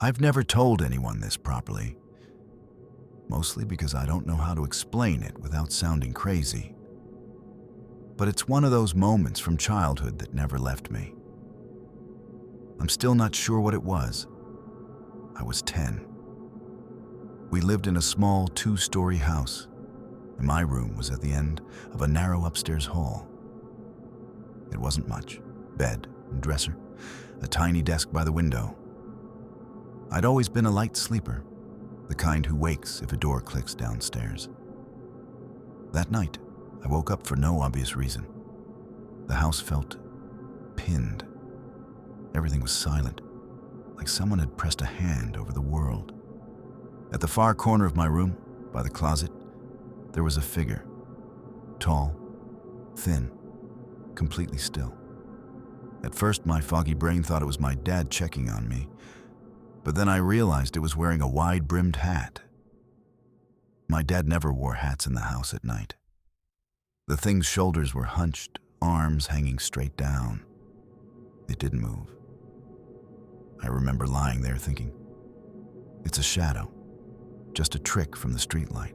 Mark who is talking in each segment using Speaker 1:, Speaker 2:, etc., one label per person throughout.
Speaker 1: I've never told anyone this properly, mostly because I don't know how to explain it without sounding crazy. But it's one of those moments from childhood that never left me. I'm still not sure what it was. I was 10. We lived in a small 2-story house, and my room was at the end of a narrow upstairs hall. It wasn't much: bed and dresser, a tiny desk by the window. I'd always been a light sleeper, the kind who wakes if a door clicks downstairs. That night, I woke up for no obvious reason. The house felt pinned. Everything was silent, like someone had pressed a hand over the world. At the far corner of my room, by the closet, there was a figure. Tall, thin, completely still. At first, my foggy brain thought it was my dad checking on me, but then I realized it was wearing a wide-brimmed hat. My dad never wore hats in the house at night. The thing's shoulders were hunched, arms hanging straight down. It didn't move. I remember lying there thinking, it's a shadow, just a trick from the streetlight.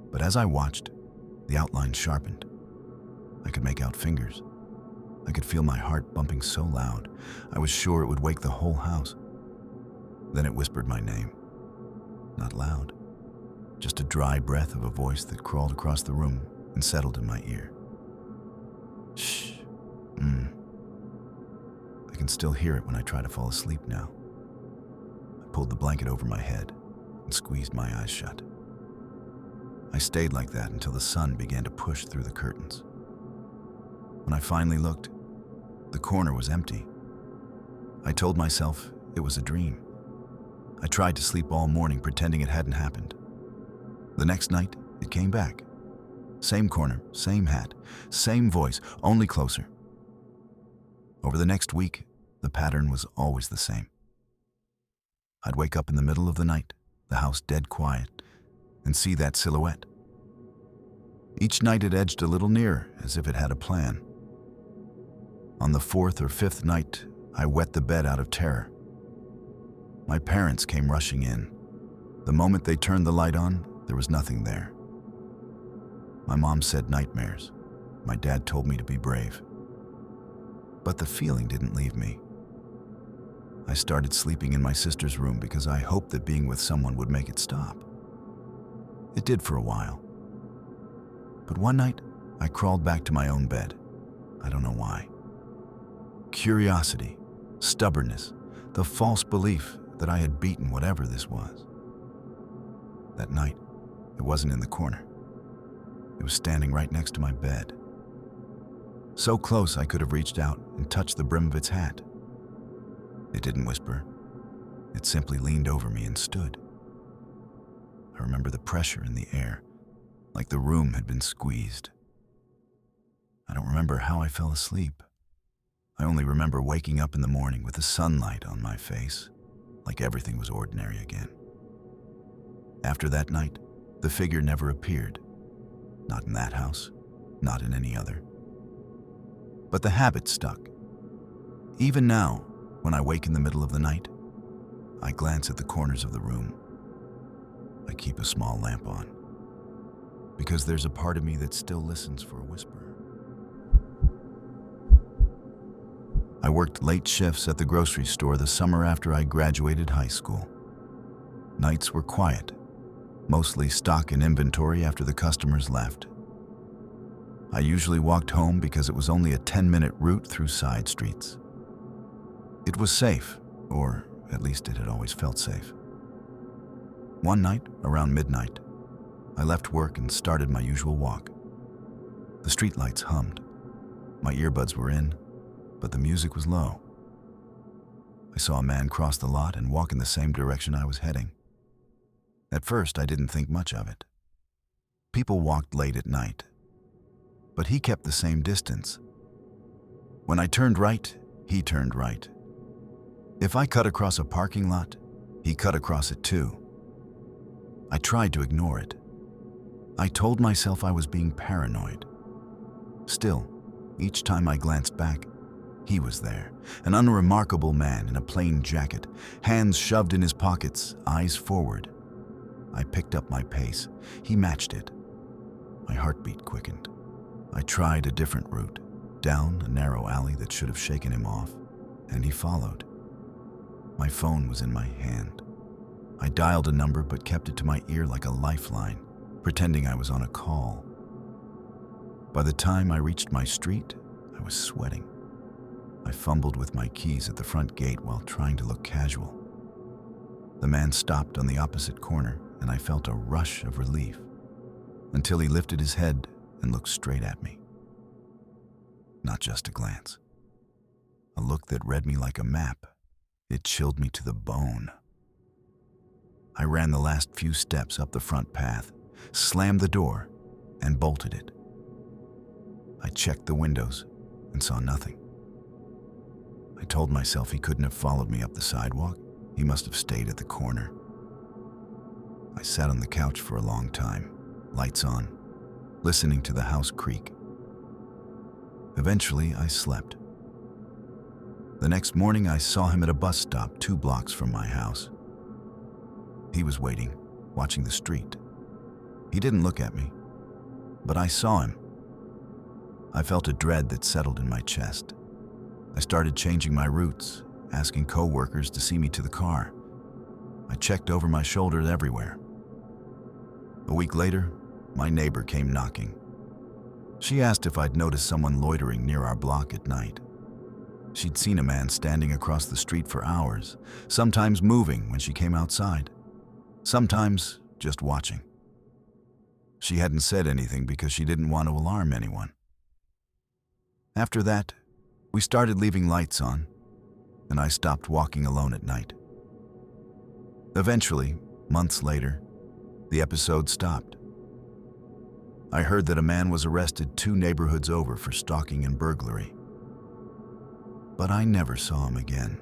Speaker 1: But as I watched, the outline sharpened. I could make out fingers. I could feel my heart bumping so loud, I was sure it would wake the whole house. Then it whispered my name. Not loud, just a dry breath of a voice that crawled across the room and settled in my ear. Shh. I can still hear it when I try to fall asleep now. I pulled the blanket over my head and squeezed my eyes shut. I stayed like that until the sun began to push through the curtains. When I finally looked, the corner was empty. I told myself it was a dream. I tried to sleep all morning pretending it hadn't happened. The next night, it came back. Same corner, same hat, same voice, only closer. Over the next week, the pattern was always the same. I'd wake up in the middle of the night, the house dead quiet, and see that silhouette. Each night it edged a little nearer, as if it had a plan. On the 4th or 5th night, I wet the bed out of terror. My parents came rushing in. The moment they turned the light on, there was nothing there. My mom said nightmares. My dad told me to be brave. But the feeling didn't leave me. I started sleeping in my sister's room because I hoped that being with someone would make it stop. It did for a while. But one night, I crawled back to my own bed. I don't know why. Curiosity, stubbornness, the false belief that I had beaten whatever this was. That night, it wasn't in the corner. It was standing right next to my bed. So close I could have reached out and touched the brim of its hat. It didn't whisper. It simply leaned over me and stood. I remember the pressure in the air, like the room had been squeezed. I don't remember how I fell asleep. I only remember waking up in the morning with the sunlight on my face, like everything was ordinary again. After that night, the figure never appeared. Not in that house, not in any other. But the habit stuck. Even now, when I wake in the middle of the night, I glance at the corners of the room. I keep a small lamp on, because there's a part of me that still listens for a whisper. I worked late shifts at the grocery store the summer after I graduated high school. Nights were quiet, mostly stock and inventory after the customers left. I usually walked home because it was only a 10-minute route through side streets. It was safe, or at least it had always felt safe. One night, around midnight, I left work and started my usual walk. The streetlights hummed. My earbuds were in, but the music was low. I saw a man cross the lot and walk in the same direction I was heading. At first, I didn't think much of it. People walked late at night, but he kept the same distance. When I turned right, he turned right. If I cut across a parking lot, he cut across it too. I tried to ignore it. I told myself I was being paranoid. Still, each time I glanced back, He was there, an unremarkable man in a plain jacket, hands shoved in his pockets, eyes forward. I picked up my pace. He matched it. My heartbeat quickened. I tried a different route, down a narrow alley that should have shaken him off, and he followed. My phone was in my hand. I dialed a number but kept it to my ear like a lifeline, pretending I was on a call. By the time I reached my street, I was sweating. I fumbled with my keys at the front gate while trying to look casual. The man stopped on the opposite corner, and I felt a rush of relief, until he lifted his head and looked straight at me. Not just a glance. A look that read me like a map. It chilled me to the bone. I ran the last few steps up the front path, slammed the door, and bolted it. I checked the windows and saw nothing. I told myself he couldn't have followed me up the sidewalk. He must have stayed at the corner. I sat on the couch for a long time, lights on, listening to the house creak. Eventually, I slept. The next morning, I saw him at a bus stop 2 blocks from my house. He was waiting, watching the street. He didn't look at me, but I saw him. I felt a dread that settled in my chest. I started changing my routes, asking co-workers to see me to the car. I checked over my shoulder everywhere. A week later, my neighbor came knocking. She asked if I'd noticed someone loitering near our block at night. She'd seen a man standing across the street for hours, sometimes moving when she came outside, sometimes just watching. She hadn't said anything because she didn't want to alarm anyone. After that, we started leaving lights on, and I stopped walking alone at night. Eventually, months later, the episode stopped. I heard that a man was arrested 2 neighborhoods over for stalking and burglary. But I never saw him again.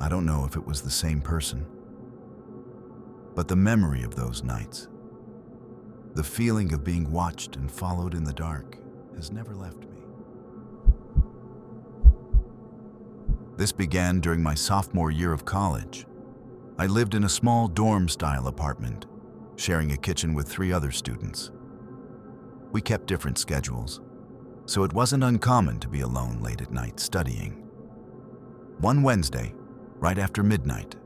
Speaker 1: I don't know if it was the same person, but the memory of those nights, the feeling of being watched and followed in the dark, has never left me. This began during my sophomore year of college. I lived in a small dorm-style apartment, sharing a kitchen with 3 other students. We kept different schedules, so it wasn't uncommon to be alone late at night studying. One Wednesday, right after midnight,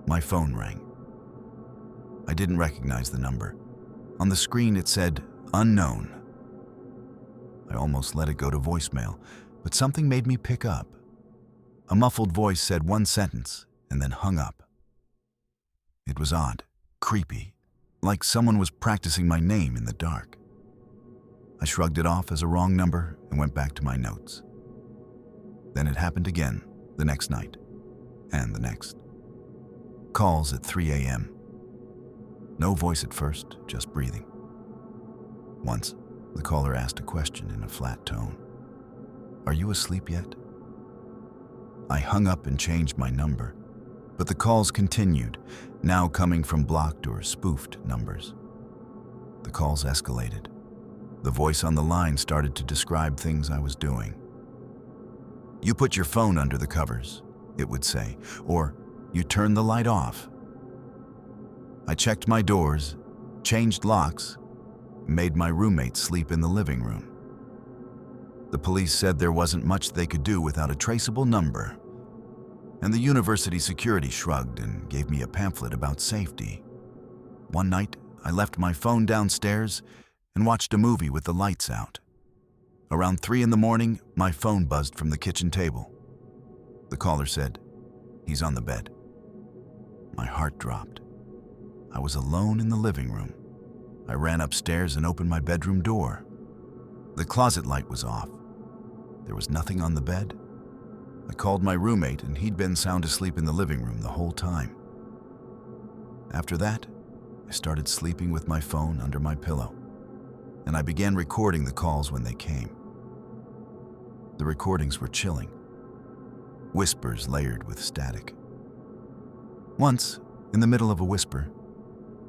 Speaker 1: my phone rang. I didn't recognize the number. On the screen it said, "Unknown." I almost let it go to voicemail, but something made me pick up. A muffled voice said one sentence and then hung up. It was odd, creepy, like someone was practicing my name in the dark. I shrugged it off as a wrong number and went back to my notes. Then it happened again, the next night, and the next. Calls at 3 a.m. No voice at first, just breathing. Once, the caller asked a question in a flat tone. "Are you asleep yet?" I hung up and changed my number, but the calls continued, now coming from blocked or spoofed numbers. The calls escalated. The voice on the line started to describe things I was doing. "You put your phone under the covers," it would say, or "You turn the light off." I checked my doors, changed locks, made my roommate sleep in the living room. The police said there wasn't much they could do without a traceable number, and the university security shrugged and gave me a pamphlet about safety. One night, I left my phone downstairs and watched a movie with the lights out. Around 3 in the morning, my phone buzzed from the kitchen table. The caller said, "He's on the bed." My heart dropped. I was alone in the living room. I ran upstairs and opened my bedroom door. The closet light was off. There was nothing on the bed. I called my roommate, and he'd been sound asleep in the living room the whole time. After that, I started sleeping with my phone under my pillow, and I began recording the calls when they came. The recordings were chilling, whispers layered with static. Once, in the middle of a whisper,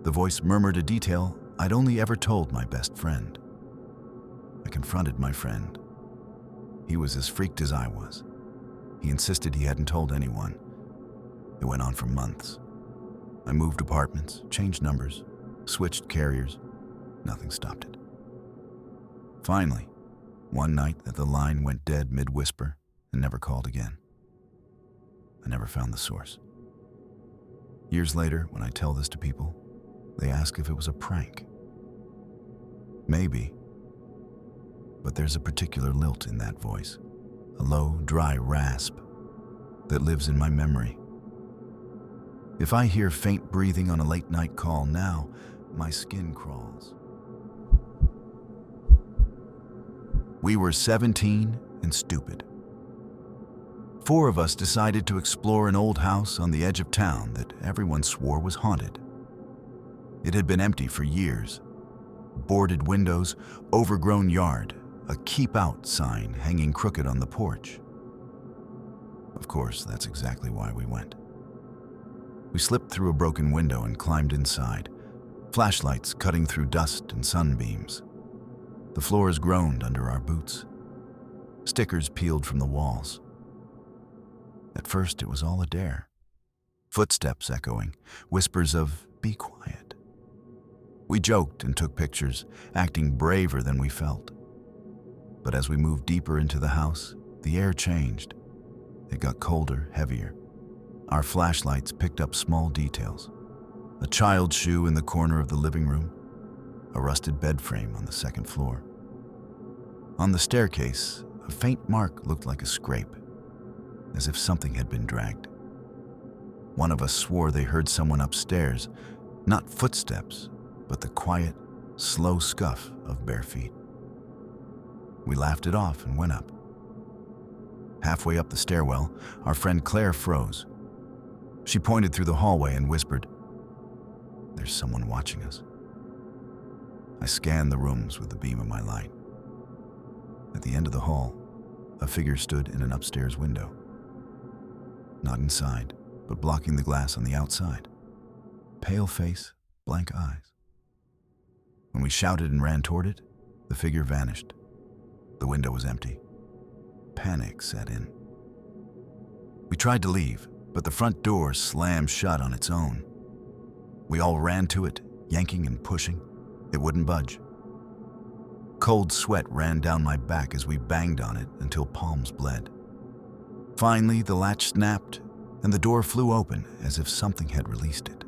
Speaker 1: the voice murmured a detail I'd only ever told my best friend. I confronted my friend. He was as freaked as I was. He insisted he hadn't told anyone. It went on for months. I moved apartments, changed numbers, switched carriers. Nothing stopped it. Finally, one night the line went dead mid-whisper and never called again. I never found the source. Years later, when I tell this to people, they ask if it was a prank. Maybe. But there's a particular lilt in that voice, a low, dry rasp that lives in my memory. If I hear faint breathing on a late-night call now, my skin crawls. We were 17 and stupid. 4 of us decided to explore an old house on the edge of town that everyone swore was haunted. It had been empty for years. Boarded windows, overgrown yard, a keep out sign hanging crooked on the porch. Of course, that's exactly why we went. We slipped through a broken window and climbed inside, flashlights cutting through dust and sunbeams. The floors groaned under our boots. Stickers peeled from the walls. At first, it was all a dare. Footsteps echoing, whispers of, "Be quiet." We joked and took pictures, acting braver than we felt. But as we moved deeper into the house, the air changed. It got colder, heavier. Our flashlights picked up small details. A child's shoe in the corner of the living room, a rusted bed frame on the second floor. On the staircase, a faint mark looked like a scrape, as if something had been dragged. One of us swore they heard someone upstairs, not footsteps, but the quiet, slow scuff of bare feet. We laughed it off and went up. Halfway up the stairwell, our friend Claire froze. She pointed through the hallway and whispered, "There's someone watching us." I scanned the rooms with the beam of my light. At the end of the hall, a figure stood in an upstairs window. Not inside, but blocking the glass on the outside. Pale face, blank eyes. When we shouted and ran toward it, the figure vanished. The window was empty. Panic set in. We tried to leave, but the front door slammed shut on its own. We all ran to it, yanking and pushing. It wouldn't budge. Cold sweat ran down my back as we banged on it until palms bled. Finally, the latch snapped, and the door flew open as if something had released it.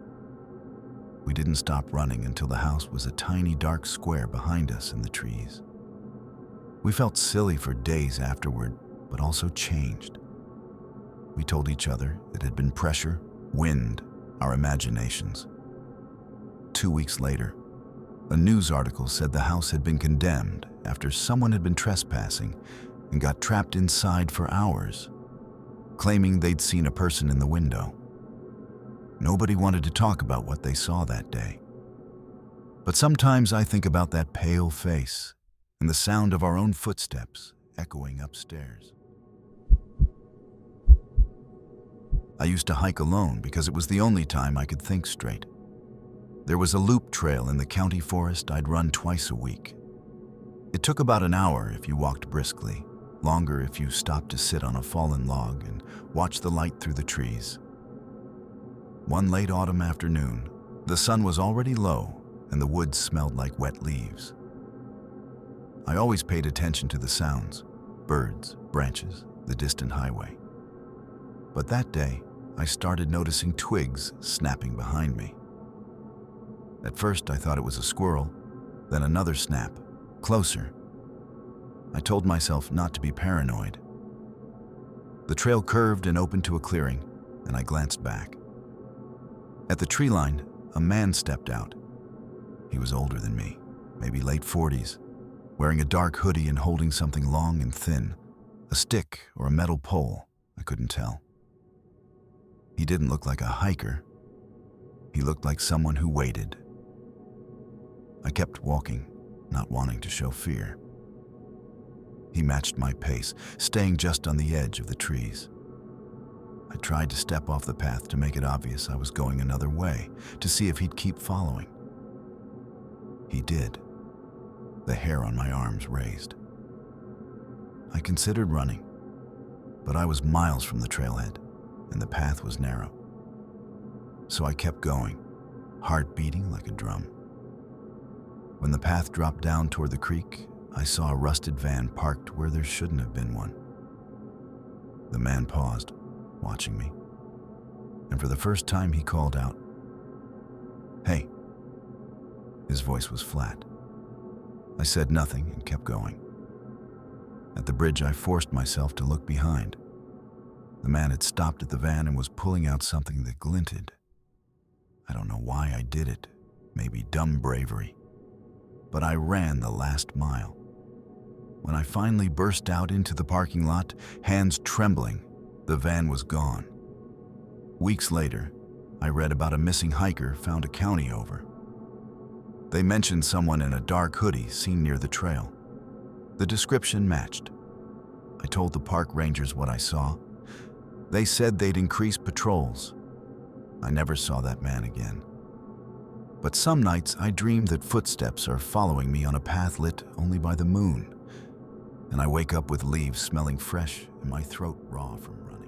Speaker 1: We didn't stop running until the house was a tiny dark square behind us in the trees. We felt silly for days afterward, but also changed. We told each other it had been pressure, wind, our imaginations. 2 weeks later, a news article said the house had been condemned after someone had been trespassing and got trapped inside for hours, claiming they'd seen a person in the window. Nobody wanted to talk about what they saw that day. But sometimes I think about that pale face and the sound of our own footsteps echoing upstairs. I used to hike alone because it was the only time I could think straight. There was a loop trail in the county forest I'd run twice a week. It took about an hour if you walked briskly, longer if you stopped to sit on a fallen log and watch the light through the trees. One late autumn afternoon, the sun was already low and the woods smelled like wet leaves. I always paid attention to the sounds, birds, branches, the distant highway. But that day, I started noticing twigs snapping behind me. At first, I thought it was a squirrel, then another snap, closer. I told myself not to be paranoid. The trail curved and opened to a clearing, and I glanced back. At the tree line, a man stepped out. He was older than me, maybe late 40s, wearing a dark hoodie and holding something long and thin, a stick or a metal pole, I couldn't tell. He didn't look like a hiker. He looked like someone who waited. I kept walking, not wanting to show fear. He matched my pace, staying just on the edge of the trees. I tried to step off the path to make it obvious I was going another way, to see if he'd keep following. He did. The hair on my arms raised. I considered running, but I was miles from the trailhead, and the path was narrow. So I kept going, heart beating like a drum. When the path dropped down toward the creek, I saw a rusted van parked where there shouldn't have been one. The man paused, watching me, and for the first time he called out, "Hey." His voice was flat. I said nothing and kept going. At the bridge, I forced myself to look behind. The man had stopped at the van and was pulling out something that glinted. I don't know why I did it, maybe dumb bravery, but I ran the last mile. When I finally burst out into the parking lot, hands trembling, the van was gone. Weeks later, I read about a missing hiker found a county over. They mentioned someone in a dark hoodie seen near the trail. The description matched. I told the park rangers what I saw. They said they'd increase patrols. I never saw that man again. But some nights I dream that footsteps are following me on a path lit only by the moon, and I wake up with leaves smelling fresh and my throat raw from running.